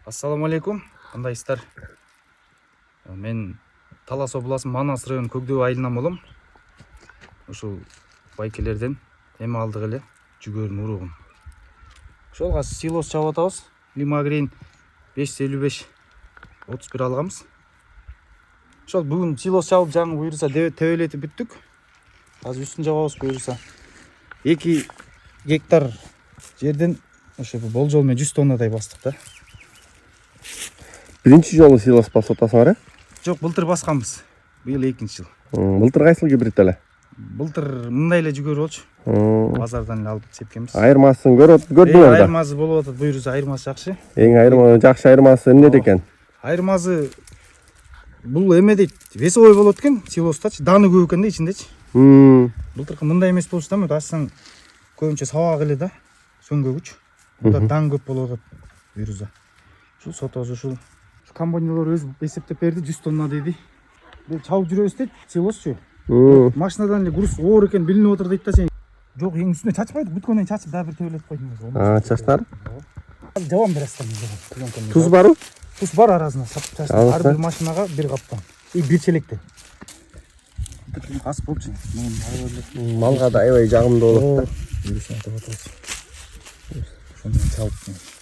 Ассаламу алейкум, кандайсыздар? Мен Талас обласының Манас району Көкдөб айылынан болом. Ушул байкелерден эме алдык эле жүгөрүн уругун. Ошол азыр силос чабып атабыз. Лимагрин 555 31 алганбыз. Ошол бүгүн силос чабып жаңы буюрса тебелетип бүттүк. Азыр үстүн жабабыз буюрса. 2 гектар жерден ошо болжол менен 100 тоннадай бастык да. Биринчи жолу силос басып атасыңар, Жок, былтыр басканбыз. Быйыл экинчи жыл. Былтыр кайсыл гибрид эле? Былтыр мындай эле жүгөр болчу. Базардан эле алып сепкенбиз. Айырмасын көрдүңөр да? Айырмасы болуп атат, буюрса айырмасы жакшы. Эң жакшы айырмасы эмнеде экен? Айырмасы бул эме дейт, весовой болот экен, силостачы, даны көп экен да ичиндечи. Былтыркы мындай эмес болчу да, мен ачсаң көбүнчө сабак эле да, сөңгөгүч. Мында дан көп болуп атат буюрса. Ушул сотосу ушул комбайнерлер өз эсептеп берди, 100 тонна деди. Бул чабып жүрөбүз дейт, силосчу. Машинадан эле груз оор экен билинип отур дейт да, сен. Жок, эң үстүнө чачпайдык, бүткөндөн чачып дагы бир тебелетип койдуңуз. Чачтар? Жабам берастан. Туз барбы? Туз бар арасына сапып чачтым. Ар бир машинага бир каптан. Бир челекте. Ас болчу. Малга да аябай жагымдуу болот да. Ошондон чабып.